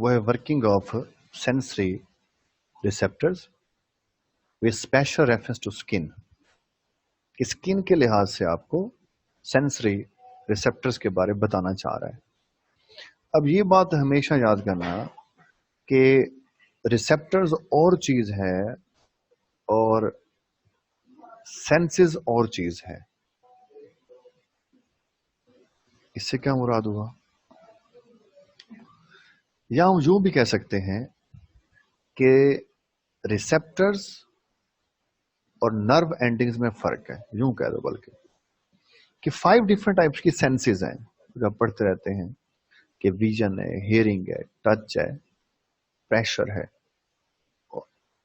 वो है working of sensory receptors with special reference to skin. Skin के लिहाज से आपको सेंसरी रिसेप्टर्स के बारे में बताना चाह रहा है। अब ये बात हमेशा याद करना कि रिसेप्टर्स और चीज है और सेंसेस और चीज है। इससे क्या मुराद हुआ? या हम यूं भी कह सकते हैं कि रिसेप्टर्स और नर्व एंडिंग्स में फर्क है। यूं कह दो बल्कि कि 5 डिफरेंट टाइप्स की सेंसेस हैं जो आप पढ़ते रहते हैं कि विजन है, हियरिंग है, टच है, प्रेशर है,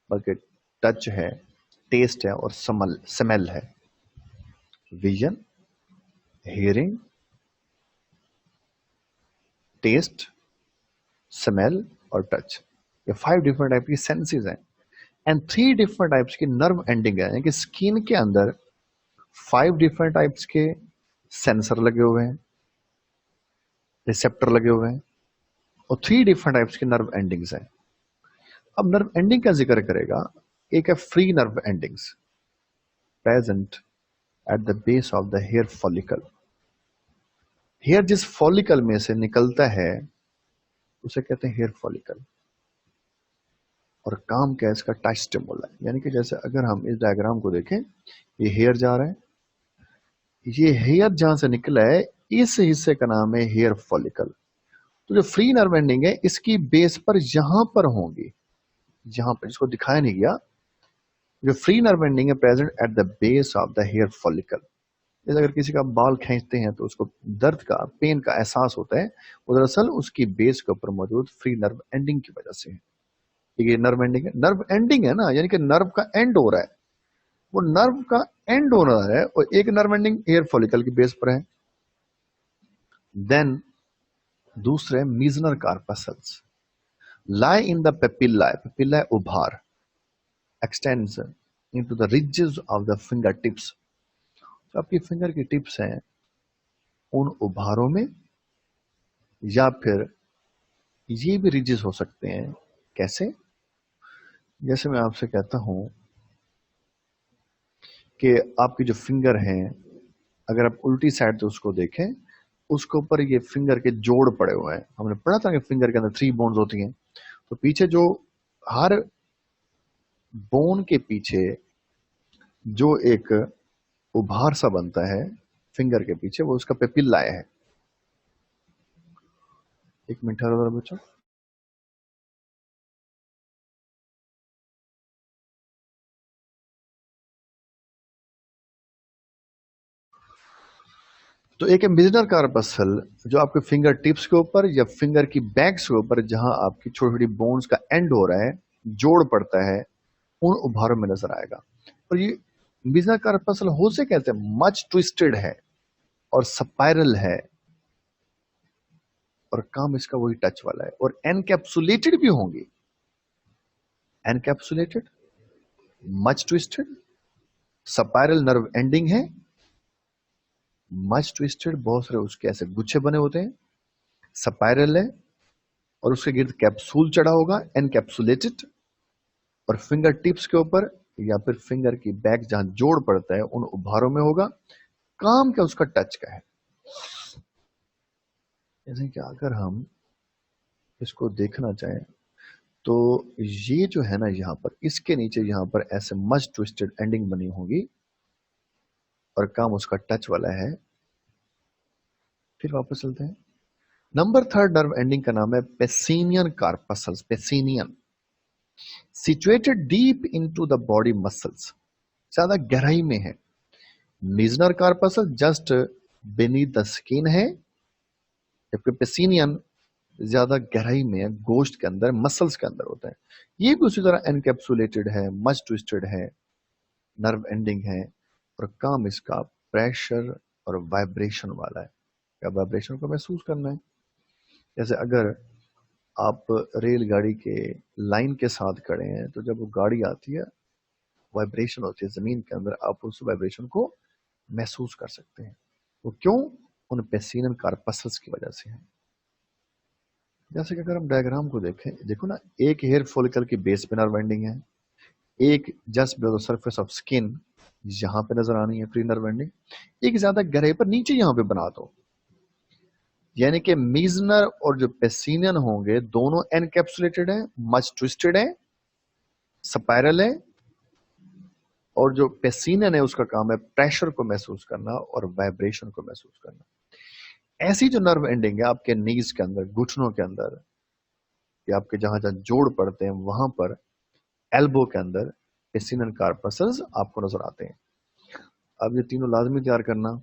बल्कि टच है, टेस्ट है और स्मेल है। विजन, हियरिंग, टेस्ट, स्मेल और टच, ये 5 डिफरेंट टाइप की सेंसेस हैं। एंड 3 डिफरेंट टाइप्स की नर्व एंडिंग है कि स्किन के अंदर 5 डिफरेंट टाइप्स के सेंसर लगे हुए हैं, रिसेप्टर लगे हुए हैं और 3 डिफरेंट टाइप्स की नर्व एंडिंग्स हैं। अब नर्व एंडिंग का जिक्र करेगा। एक है free nerve endings present at the base of the hair follicle. Hair जिस फॉलिकल में से निकलता है उसे कहते हैं हेयर फॉलिकल। और काम क्या है इसका? Touch stimulus. यानी कि जैसे अगर हम इस डायग्राम को देखें, ये हेयर जा रहा है, ये हेयर जहां से निकला है इस हिस्से का नाम है हेयर फॉलिकल। तो जो फ्री नर्व एंडिंग है इसकी बेस पर यहां पर होंगी, जहां पर जिसको दिखाया नहीं गया, जो फ्री नर्व एंडिंग है present at the base of the hair follicle. जैसे अगर किसी का बाल खींचते हैं तो उसको दर्द का, पेन का एहसास होता है, वो दरअसल उसकी बेस के ऊपर मौजूद फ्री नर्व एंडिंग की वजह से है। ये नर्व एंडिंग है, नर्व एंडिंग है ना, यानी कि नर्व का एंड हो रहा है, वो नर्व का एंड हो रहा है और एक नर्व एंडिंग हेयर फॉलिकल की बेस पर है। देन दूसरे Meissner corpuscles lie in the papillae, papillae उभार, extends into the ridges of the fingertips। तो आपकी फिंगर की टिप्स हैं उन उभारों में, या फिर ये भी रिजेस हो सकते हैं। कैसे? जैसे मैं आपसे कहता हूं कि आपकी जो फिंगर हैं, अगर आप उल्टी साइड से उसको देखें, उसके ऊपर ये फिंगर के जोड़ पड़े हुए हैं। हमने पढ़ा था कि फिंगर के अंदर 3 बोन्स होती हैं। तो पीछे जो हर बोन के पीछे जो एक उभार सा बनता है फिंगर के पीछे, वो उसका पेपिल्ला है। एक मिनट ठहरो जरा बच्चों। तो एक है मिजनर कार्पसल जो आपके फिंगर टिप्स के ऊपर या फिंगर की बैक्स के ऊपर, जहां आपकी छोटी छोटी बोन्स का एंड हो रहा है, जोड़ पड़ता है, उन उभारों में नजर आएगा। और ये मिजनर कार्पसल हो से कहते हैं मच ट्विस्टेड है और स्पाइरल है, और काम इसका वही टच वाला है। और एनकैप्सुलेटेड भी होंगी। Encapsulated, much twisted, spiral nerve ending है, मच ट्विस्टेड, बहुत सारे उसके ऐसे गुच्छे बने होते हैं, स्पाइरल है और उसके गिर्द कैप्सूल चढ़ा होगा, एनकैप्सुलेटेड, और फिंगर टिप्स के ऊपर या फिर फिंगर की बैक जहां जोड़ पड़ता है उन उभारों में होगा। काम क्या उसका? टच का है। जैसे कि अगर हम इसको देखना चाहें तो ये जो है ना, यहां पर इसके नीचे यहां पर ऐसे मच ट्विस्टेड एंडिंग बनी होगी और काम उसका टच वाला है। फिर वापस चलते हैं। नंबर 3 नर्व एंडिंग का नाम है Pacinian corpuscles. Pacinian situated deep into the body muscles, ज्यादा गहराई में है। Meissner corpuscle just beneath the skin है, जबकि पेसिनियन ज्यादा गहराई में है, गोश्त के अंदर, मसल्स के अंदर होता है। ये भी उसी तरह एनकैप्सुलेटेड है, मच ट्विस्टेड है, नर्व एंडिंग है, और काम इसका प्रेशर और वाइब्रेशन वाला है। या वाइब्रेशन को महसूस करना है। जैसे अगर आप रेलगाड़ी के लाइन के साथ खड़े हैं तो जब वो गाड़ी आती है, वाइब्रेशन होती है जमीन के अंदर, आप उस वाइब्रेशन को महसूस कर सकते हैं। वो क्यों? उन पेसिनियन कार्पसल्स की वजह से है। जैसे कि अगर हम डायग्राम को देखें, देखो ना, एक हेयर फॉलिकल की बेस पे नर्व एंडिंग है, एक just below the surface of skin यहाँ पे नजर आनी है प्री नर्व एंडिंग, एक ज्यादा गहराई पर नीचे यहाँ पे बना दो, यानी कि मीजनर और जो पेसिनियन होंगे दोनों एनकैप्सुलेटेड है, मच ट्विस्टेड है, स्पाइरल है, और जो पेसिनियन है उसका काम है प्रेशर को महसूस करना और वाइब्रेशन को महसूस करना। ऐसी जो नर्व एंडिंग है आपके नीज के अंदर, घुटनों के अंदर, या आपके जहां जहां जोड़ पड़ते हैं वहां पर, एल्बो के अंदर पेसिनियन कार्पसल्स आपको नजर आते हैं। अब ये तीनों लाजमी तैयार करना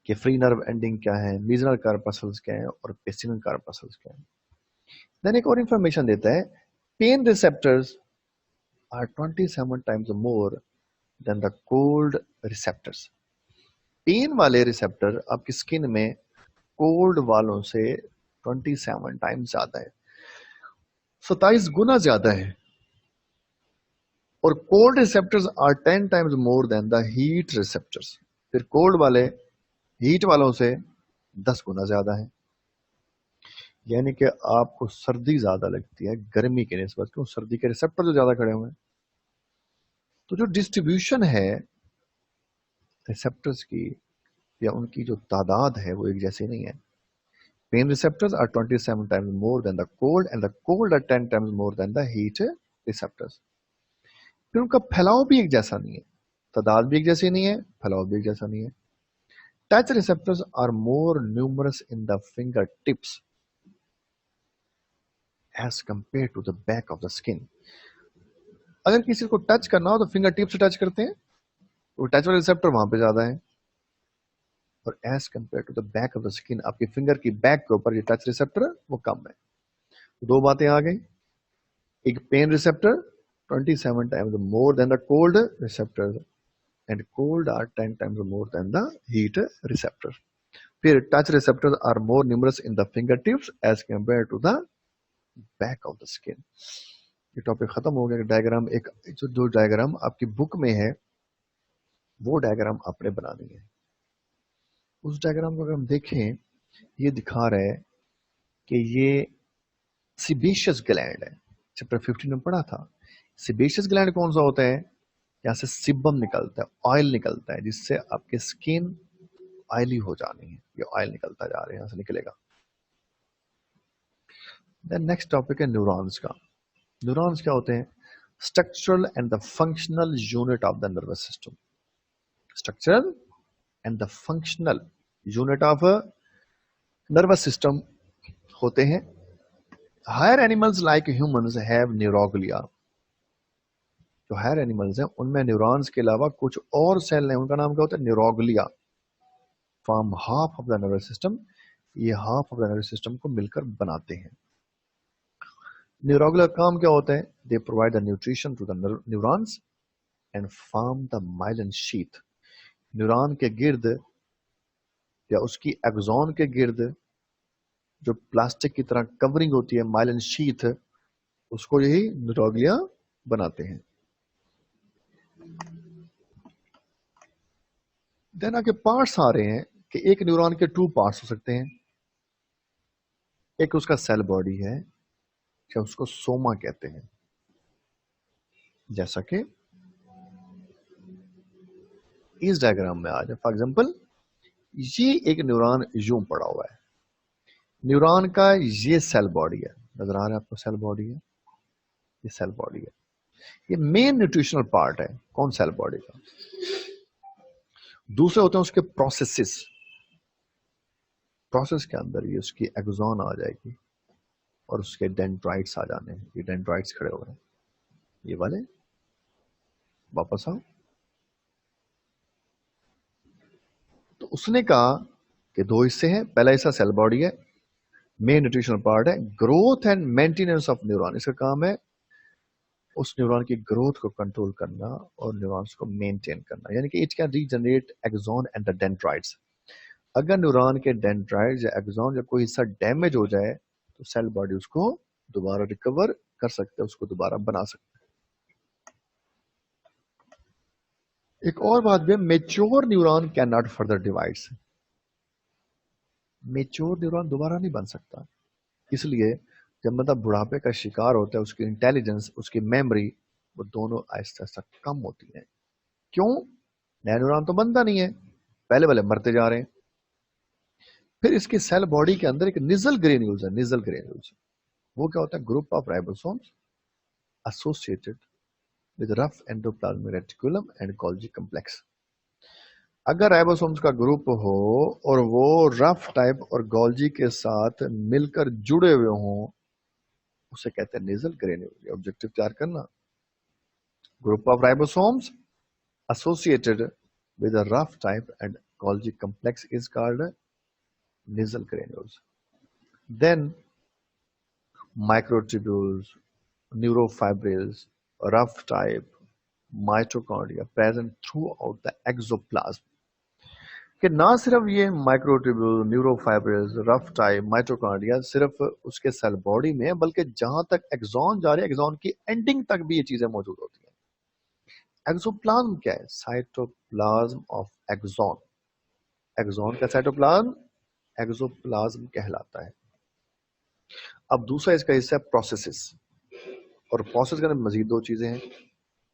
कि फ्री नर्व एंडिंग क्या है, मीजनल कार्पसल्स क्या है और पेसिनियन कार्पसल्स क्या है। देन एक और इंफॉर्मेशन देता है, pain receptors are 27 times more than the cold receptors. Pain वाले रिसेप्टर आपकी स्किन में कोल्ड वालों से 27 टाइम्स ज्यादा है, 27 गुना ज्यादा है। और cold receptors are 10 times more than the heat receptors. फिर कोल्ड वाले हीट वालों से 10 गुना ज्यादा है, यानी कि आपको सर्दी ज्यादा लगती है गर्मी के निस्बत, क्यों? सर्दी के रिसेप्टर जो ज्यादा खड़े हुए हैं। तो जो डिस्ट्रीब्यूशन है रिसेप्टर्स की या उनकी जो तादाद है वो एक जैसी नहीं है। Pain receptors are 27 times more than the cold and the cold are 10 times more than the heat receptors. फिर उनका फैलाव भी एक जैसा नहीं है, तादाद भी एक जैसी नहीं है, फैलाव भी एक जैसा नहीं है। Touch receptors are more numerous in the finger tips as compare to the back of the skin. अगर किसी को टच करना हो तो फिंगर टिप से टच करते हैं, वो टच वाले रिसेप्टर वहां पे ज्यादा है, और as compare to the back of the skin आपकी फिंगर की बैक के ऊपर ये टच रिसेप्टर वो कम है। दो बातें आ गई, एक pain receptor 27 times more than the cold receptor and cold are 10 times more than the heat receptor. फिर touch receptors are more numerous in the finger tips as compare to the back of the skin. ये topic खत्म हो गया। Diagram एक जो diagram आपकी book में है वो डायग्राम आपने बनानी है। उस डायग्राम को अगर हम देखें, ये दिखा रहा है कि ये सिबेशियस ग्लैंड है। चैप्टर 15 में पढ़ा था। सिबेशियस ग्लैंड कौन सा होता है? यहाँ से सिबम निकलता है, ऑयल निकलता है, जिससे आपकी स्किन ऑयली हो जानी है। ये ऑयल निकलता जा रहा है, यहाँ से निकलेगा। देन नेक्स्ट टॉपिक है न्यूरॉन्स का। न्यूरॉन्स क्या होते हैं? Structural and the functional unit of the nervous system. Structural and the functional unit of nervous system होते हैं। Higher animals like humans have neuroglia. जो हायर एनिमल्स हैं उनमें न्यूरॉन्स के अलावा कुछ और सेल हैं, उनका नाम क्या होता है? Neuroglia. Form half of the nervous system. ये half of the nervous system को मिलकर बनाते हैं। न्यूरोग्लिया काम क्या होता है? They provide the nutrition to the neurons and form the myelin sheath. Neuron के गिर्द या उसकी एक्सॉन के गिर्द जो प्लास्टिक की तरह कवरिंग होती है, माइलिन शीथ, उसको यही न्यूरोग्लिया बनाते हैं। देन आगे पार्ट्स आ रहे हैं कि एक न्यूरॉन के टू पार्ट्स हो सकते हैं। एक उसका सेल बॉडी है, या उसको सोमा कहते हैं। जैसा कि इस डायग्राम में आ जाए, फॉर एग्जांपल ये एक न्यूरॉन यूं पड़ा हुआ है। न्यूरॉन का ये सेल बॉडी है, नजर आ रहा है आपको? सेल बॉडी है, ये सेल बॉडी है। ये मेन न्यूट्रिशनल पार्ट है कौन? सेल बॉडी का। दूसरे होते हैं उसके प्रोसेसेस। प्रोसेस के अंदर ये उसकी एक्सॉन आ जाएगी और उसके डेंड्राइट्स आ जाने हैं। ये डेंड्राइट्स खड़े हुए हैं, ये वाले। वापस आओ। तो उसने कहा कि दो हिस्से हैं। पहला हिस्सा सेल बॉडी है, मेन न्यूट्रिशनल पार्ट है। Growth and maintenance of neuron, इसका काम है उस न्यूरॉन की ग्रोथ को कंट्रोल करना और न्यूरॉन्स को मेंटेन करना, यानी कि it can regenerate axon and the dendrites. अगर न्यूरॉन के डेंड्राइट्स या एक्सॉन या कोई हिस्सा डैमेज हो जाए तो सेल बॉडी उसको दोबारा रिकवर कर सकते हैं, उसको दोबारा बना सकते हैं। एक और बात भी, mature neuron can not further divides. Mature neuron दोबारा नहीं बन सकता। इसलिए जब मतलब बुढ़ापे का शिकार होता है, उसकी इंटेलिजेंस, उसकी मेमोरी, वो दोनों आहिस्ता आहिस्ता कम होती है। क्यों? नया न्यूरॉन तो बनता नहीं है, पहले वाले मरते जा रहे हैं। फिर इसकी सेल बॉडी के अंदर एक निजल ग्रेन्यूल्स है, निजल ग्रेन्यूल्स। वो क्या होता है? Group of ribosomes associated with rough endoplasmic reticulum and Golgi complex. अगर राइबोसोम्स का ग्रुप हो और वो रफ टाइप और गोल्जी के साथ मिलकर जुड़े हुए हों, उसे कहते हैं नेजल ग्रेन्यूल। ऑब्जेक्टिव तैयार करना, group of ribosomes associated with a rough type and Golgi complex is called nasal granules. Then microtubules, neurofibrils, rough type, mitochondria present throughout the exoplasm. कि ना सिर्फ ये माइक्रोट्यूब्यूल, न्यूरोफाइब्रिल्स, रफ टाइप, माइटोकॉन्ड्रिया सिर्फ उसके cell body में है, बल्कि जहां तक एक्सॉन जा रहे हैं, एक्सॉन की एंडिंग तक भी ये चीजें मौजूद होती हैं। एक्सोप्लाज्म क्या है? Cytoplasm of axon. एक्सॉन का साइटोप्लाज्म एक्सोप्लाज्म कहलाता है। अब दूसरा इसका हिस्सा है प्रोसेसेस, और प्रोसेस के अंदर मजीद दो चीजें हैं,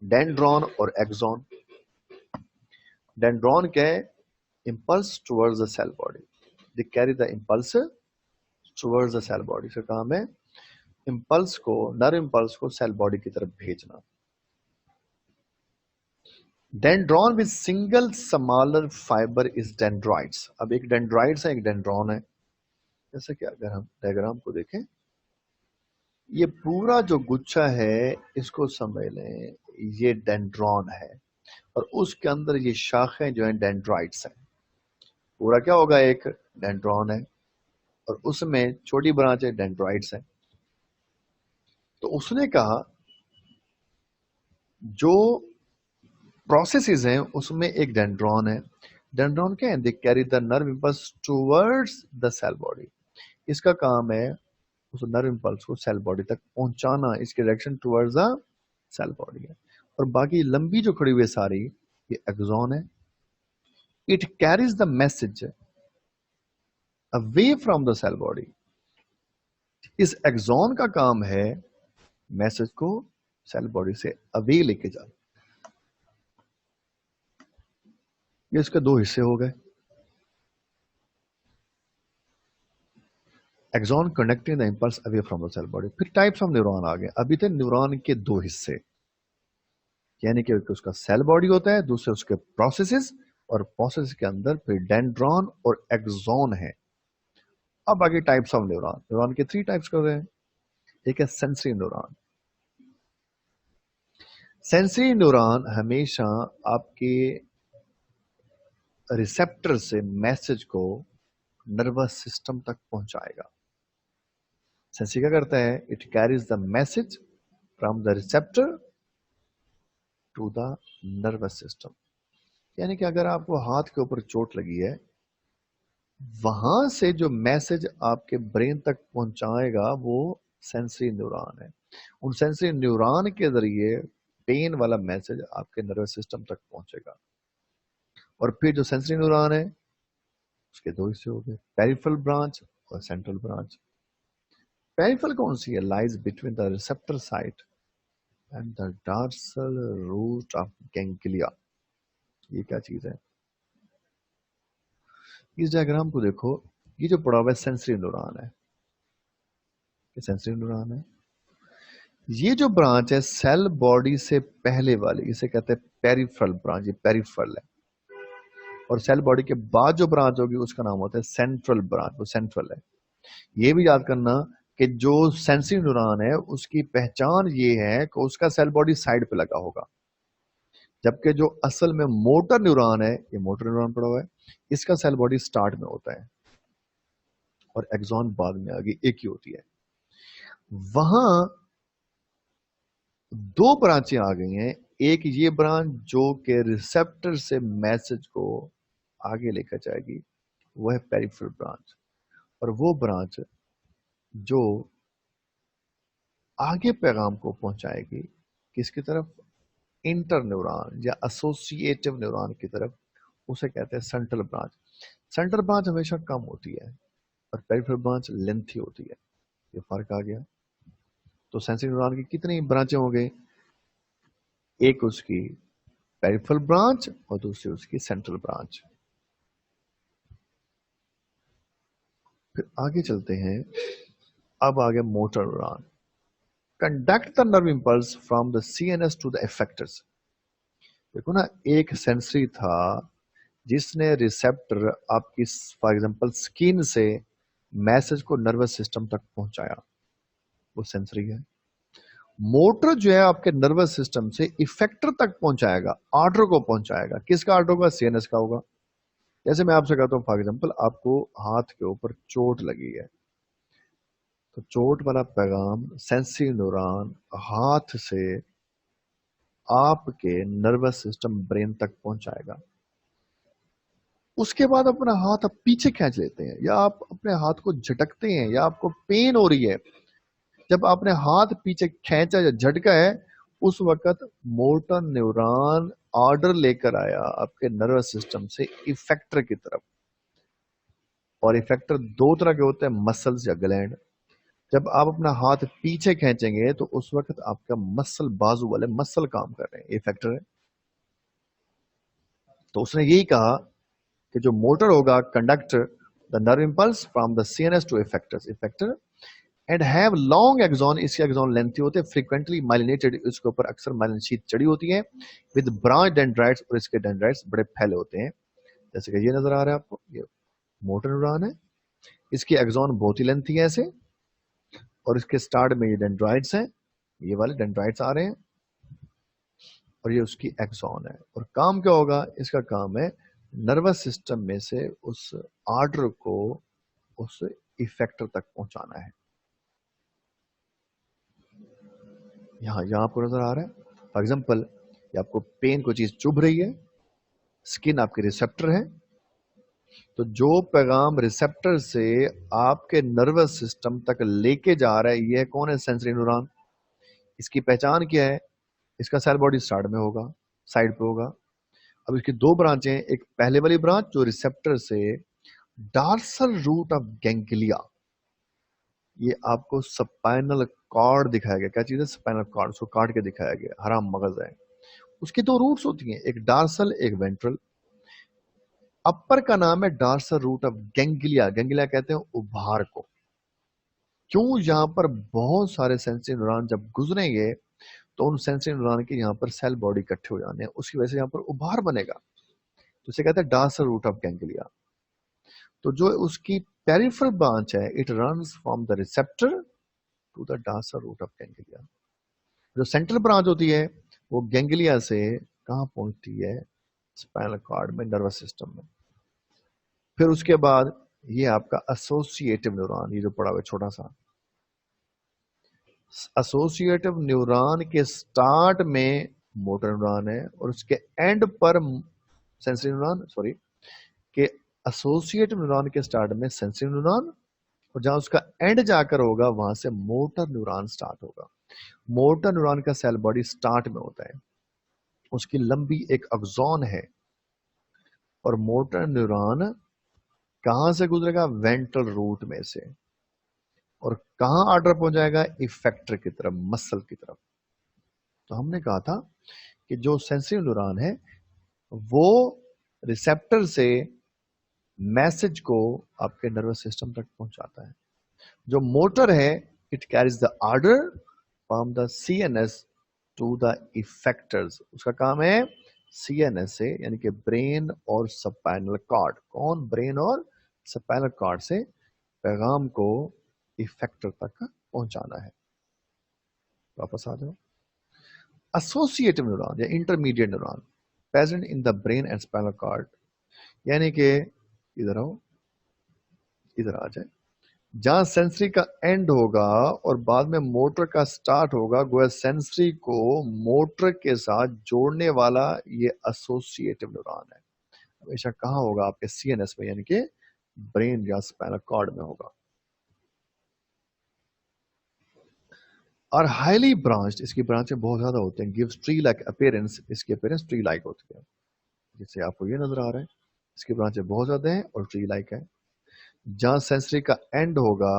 डेंड्रॉन और एक्सॉन। डेंड्रॉन क्या है? Impulse towards the cell body, they carry the impulse towards the cell body. इसका काम है इंपल्स को, नर्व इंपल्स को सेल बॉडी की तरफ भेजना। Dendron with single smaller fibre is dendrites. अब एक डेंड्राइट्स है, एक डेंड्रॉन है। जैसे कि अगर हम डायग्राम को देखें, ये पूरा जो गुच्छा है इसको समझ लें, ये डेंड्रॉन है, और उसके अंदर ये शाखें जो हैं डेंड्राइट्स हैं। पूरा क्या होगा? एक डेंड्रॉन है और उसमें छोटी ब्रांचें डेंड्राइट्स हैं। तो उसने कहा जो प्रोसेसेस हैं उसमें एक डेंड्रॉन है। डेंड्रॉन क्या है? They carry the nerve impulse towards the cell body. इसका काम है उस नर्व इंपल्स को सेल बॉडी तक पहुंचाना, इसकी direction towards the cell body है। और बाकी लंबी जो खड़ी हुई सारी, ये एक्सॉन है। It carries the message away from the cell body. इस एक्सॉन का काम है मैसेज को सेल बॉडी से अवे लेके जाना। ये इसके दो हिस्से हो गए, axon connecting the impulse away from the cell body. फिर टाइप्स ऑफ न्यूरॉन आ गए। अभी तक न्यूरॉन के दो हिस्से, यानी कि उसका सेल बॉडी होता है, दूसरे उसके प्रोसेसेस, और प्रोसेस के अंदर फिर डेंड्रॉन और एक्सॉन है। अब आगे टाइप्स ऑफ न्यूरॉन। न्यूरॉन के थ्री टाइप्स कर रहे हैं। एक है सेंसरी न्यूरॉन। सेंसरी न्यूरॉन हमेशा आपके रिसेप्टर से मैसेज को नर्वस सिस्टम तक पहुंचाएगा। सेंसरी क्या करता है? It carries the message from the receptor to the nervous system. यानी कि अगर आपको हाथ के ऊपर चोट लगी है, वहां से जो मैसेज आपके ब्रेन तक पहुंचाएगा वो सेंसरी न्यूरॉन है। उन सेंसरी न्यूरॉन के जरिए पेन वाला मैसेज आपके नर्वस सिस्टम तक पहुंचेगा। और फिर जो सेंसरी न्यूरॉन है उसके दो हिस्से हो गए, पेरिफेरल ब्रांच और सेंट्रल ब्रांच। पेरिफेरल कौन सी है? Lies between the receptor site and the dorsal root of ganglia. ये क्या चीज है? इस डायग्राम को देखो, ये जो पड़ा हुआ है सेंसरी न्यूरॉन है, ये सेंसरी न्यूरॉन है। ये जो ब्रांच है सेल बॉडी से पहले वाली, इसे कहते हैं पेरिफेरल ब्रांच। ये पेरिफेरल है। और सेल बॉडी के बाद जो ब्रांच होगी उसका नाम होता है सेंट्रल ब्रांच, वो सेंट्रल है। ये भी याद करना कि जो सेंसरी न्यूरॉन है उसकी पहचान ये है कि उसका सेल बॉडी साइड पे लगा होगा, जबकि जो असल में मोटर न्यूरॉन है, ये मोटर न्यूरॉन पड़ा हुआ है, इसका सेल बॉडी स्टार्ट में होता है और एक्सॉन बाद में आगे एक ही होती है। वहां दो ब्रांचें आ गई हैं। एक ये ब्रांच जो कि रिसेप्टर से मैसेज को आगे लेकर जाएगी, वो है पेरिफेरल ब्रांच। और वो ब्रांच जो आगे पैगाम को पहुंचाएगी किसकी तरफ? इंटर न्यूरॉन या एसोसिएटिव न्यूरॉन की तरफ, उसे कहते हैं सेंट्रल ब्रांच। सेंट्रल ब्रांच हमेशा कम होती है और पेरिफेरल ब्रांच लेंथी होती है। ये फर्क आ गया। तो सेंसरी न्यूरॉन की कितनी ब्रांचें हो गई? एक उसकी पेरिफेरल ब्रांच और दूसरी उसकी सेंट्रल ब्रांच। फिर आगे चलते हैं। अब आ गया motor neuron. Conduct the nerve impulse from the CNS to the effectors. देखो ना, एक सेंसरी था जिसने रिसेप्टर आपकी फॉर एग्जांपल स्किन से मैसेज को नर्वस सिस्टम तक पहुंचाया, वो सेंसरी है। मोटर जो है आपके नर्वस सिस्टम से इफेक्टर तक पहुंचाएगा, ऑर्डर को पहुंचाएगा। किसका ऑर्डर होगा? सीएनएस का होगा। जैसे मैं आपसे कहता हूं फॉर एग्जांपल आपको हाथ के ऊपर चोट लगी है, तो चोट वाला पैगाम सेंसरी न्यूरॉन हाथ से आपके नर्वस सिस्टम ब्रेन तक पहुंचाएगा। उसके बाद अपना हाथ आप पीछे खींच लेते हैं, या आप अपने हाथ को झटकते हैं, या आपको पेन हो रही है। जब आपने हाथ पीछे खींचा या झटका है, उस वक्त मोटर न्यूरॉन ऑर्डर लेकर आया आपके नर्वस सिस्टम से इफेक्टर की तरफ। और इफेक्टर दो तरह के होते हैं, मसल्स या ग्लैंड। जब आप अपना हाथ पीछे खींचेंगे तो उस वक्त आपका मसल, बाजू वाले मसल काम कर रहे हैं, इफेक्टर है। तो उसने यही कहा कि जो मोटर होगा conduct the nerve impulse from the CNS to effector and have long axon. इसके एक्सॉन लेंथी होते हैं, फ्रीक्वेंटली माइलिनेटेड, इसके ऊपर अक्सर माइलिन शीट चढ़ी होती है, विद ब्रांच डेंड्राइट्स, और इसके डेंड्राइट्स बड़े फैले होते हैं। जैसे कि ये नजर आ रहा है आपको, ये मोटर न्यूरॉन है, इसकी एक्सॉन बहुत ही लेंथी है ऐसे, और इसके स्टार्ट में ये डेंड्राइट्स हैं, ये वाले डेंड्राइट्स आ रहे हैं, और ये उसकी एक्सॉन है। और काम क्या होगा? इसका काम है नर्वस सिस्टम में से उस आर्डर को उस इफेक्टर तक पहुंचाना है। यहाँ यहाँ आपको नजर आ रहा है फॉर एग्जाम्पल, ये आपको पेन कोई चीज चुभ रही है, स्किन आपके रिसेप्टर है। तो जो पैगाम रिसेप्टर से आपके नर्वस सिस्टम तक लेके जा रहा है, ये कौन है? Sensory neuron. इसकी पहचान क्या है? इसका सेल बॉडी स्टार्ट में होगा, साइड पे होगा। अब इसकी दो ब्रांचें हैं, एक पहले वाली ब्रांच जो रिसेप्टर से डार्सल रूट ऑफ गैंग्लिया, ये आपको स्पाइनल कॉर्ड दिखाया गया। क्या चीज है? स्पाइनल कॉर्ड, उसको काट के दिखाया गया, हरा मगज है। उसकी दो रूट्स होती हैं, एक डार्सल एक वेंट्रल। अपर का नाम है dorsal root of ganglia. Ganglia कहते हैं उभार को। क्यों? यहाँ पर बहुत सारे सेंसरी न्यूरॉन जब गुजरेंगे तो उन सेंसरी न्यूरॉन के यहाँ पर सेल बॉडी इकट्ठे हो जाने हैं, उसकी वजह से यहाँ पर उभार बनेगा। तो इसे कहते हैं डार्सल रूट ऑफ गैंग्लिया। तो जो उसकी पेरिफेरल ब्रांच है, it runs from the receptor to the dorsal root of ganglia. जो सेंट्रल ब्रांच होती है वो गैंग्लिया से कहाँ पहुंचती है? स्पाइनल कॉर्ड में, नर्वस सिस्टम में। फिर उसके बाद ये आपका एसोसिएटिव न्यूरॉन, ये जो पड़ा हुआ है छोटा सा, एसोसिएटिव न्यूरॉन के स्टार्ट में मोटर न्यूरॉन है, और उसके एंड पर सेंसरी न्यूरॉन, सॉरी, के एसोसिएटिव न्यूरॉन के स्टार्ट में सेंसरी न्यूरॉन, और जहां उसका एंड जाकर होगा वहां से मोटर न्यूरॉन स्टार्ट होगा। मोटर न्यूरॉन का सेल बॉडी स्टार्ट में होता है, उसकी लंबी एक एक्सॉन है। और मोटर न्यूरॉन कहां से गुजरेगा? वेंट्रल रूट में से। और कहां ऑर्डर पहुंच जाएगा? इफेक्टर की तरफ, मसल की तरफ। तो हमने कहा था कि जो सेंसरी न्यूरॉन है वो रिसेप्टर से मैसेज को आपके नर्वस सिस्टम तक पहुंचाता है। जो मोटर है, it carries the order from the CNS to the effectors. उसका काम है सीएनएस से, यानी कि ब्रेन और स्पाइनल कॉर्ड। कौन? ब्रेन और स्पाइनल कॉर्ड से पैगाम को इफेक्टर तक पहुंचाना है। वापस आ जाओ। एसोसिएटिव न्यूरॉन या intermediate neuron present in the brain and spinal cord, यानी कि इधर आओ, इधर आ जाए, जहां सेंसरी का एंड होगा और बाद में मोटर का स्टार्ट होगा, गोया सेंसरी को मोटर के साथ जोड़ने वाला ये एसोसिएटिव न्यूरॉन है। हमेशा कहाँ होगा? आपके सीएनएस में, यानी कि ब्रेन या स्पाइनल कॉर्ड में होगा। और हाईली ब्रांच्ड, इसकी ब्रांचें बहुत ज्यादा होते हैं, गिव्स ट्री लाइक अपीयरेंस, इसकी अपीयरेंस ट्री लाइक होती है। जैसे आपको ये नजर आ रहा है, इसकी ब्रांचें बहुत ज्यादा हैं और ट्री लाइक है। जहां सेंसरी का एंड होगा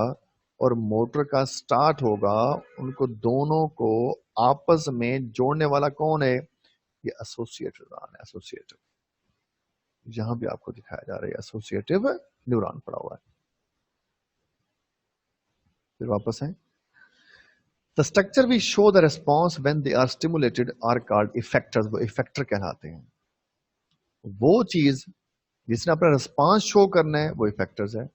और मोटर का स्टार्ट होगा, उनको दोनों को आपस में जोड़ने वाला कौन है? ये एसोसिएटिव न्यूरॉन है, एसोसिएटिव। यहां भी आपको दिखाया जा रहा है एसोसिएटिव न्यूरॉन पड़ा हुआ है। फिर वापस है, the structure we show the response when they are stimulated are called effectors, वो इफेक्टर कहलाते हैं। वो चीज जिसने अपना रिस्पॉन्स शो करना है वो इफेक्टर्स है।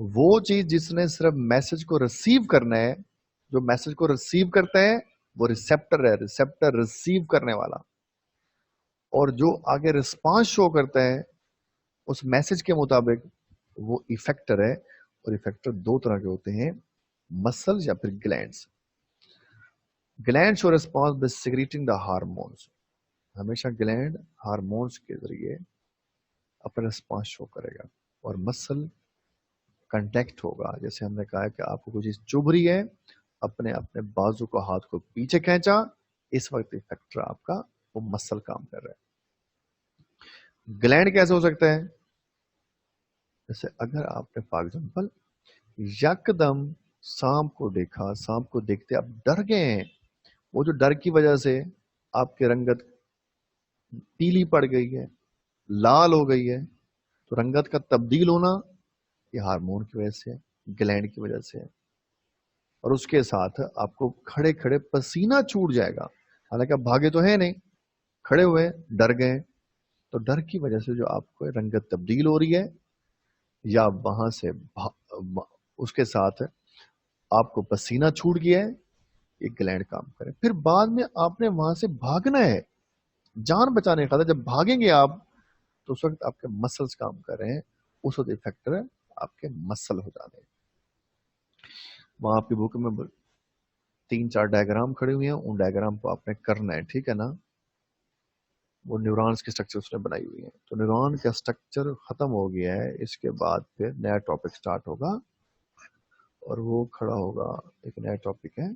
वो चीज जिसने सिर्फ मैसेज को रिसीव करना है, जो मैसेज को रिसीव करता है वो रिसेप्टर है, रिसेप्टर रिसीव करने वाला। और जो आगे रिस्पॉन्स शो करता है उस मैसेज के मुताबिक वो इफेक्टर है। और इफेक्टर दो तरह के होते हैं, मसल या फिर glands. Gland show response by secreting the hormones. हमेशा ग्लैंड हार्मोन्स के जरिए अपना रिस्पॉन्स शो करेगा। और मसल कंटेक्ट होगा, जैसे हमने कहा कि आपको कोई चीज चुभ रही है, अपने अपने बाजू को, हाथ को पीछे खींचा, इस वक्त इफेक्टर आपका वो मसल काम कर रहा है। ग्लैंड कैसे हो सकता है? जैसे अगर आपने फॉर एग्जाम्पल यकदम सांप को देखा, सांप को देखते आप डर गए हैं, वो जो डर की वजह से आपकी रंगत पीली पड़ गई है, लाल हो गई है, तो रंगत का तब्दील होना ये हार्मोन की वजह से है, ग्लैंड की वजह से है। और उसके साथ आपको खड़े खड़े पसीना छूट जाएगा, हालांकि आप भागे तो है नहीं, खड़े हुए डर गए, तो डर की वजह से जो आपको रंगत तब्दील हो रही है, या वहां से उसके साथ आपको पसीना छूट गया है, ये ग्लैंड काम करे। फिर बाद में आपने वहां से भागना है, जान बचाने का था, जब भागेंगे आप तो उस वक्त आपके मसल्स काम कर रहे हैं, उस वक्त इफेक्टर आपके मसल हो जाने। वहां आपकी बुक में 3-4 डायग्राम खड़े हुए हैं, उन डायग्राम को आपने करना है, ठीक है ना? वो न्यूरॉन्स की स्ट्रक्चर उसने बनाई हुई है। तो न्यूरॉन का स्ट्रक्चर खत्म हो गया है, इसके बाद फिर नया टॉपिक स्टार्ट होगा और वो खड़ा होगा, एक नया टॉपिक है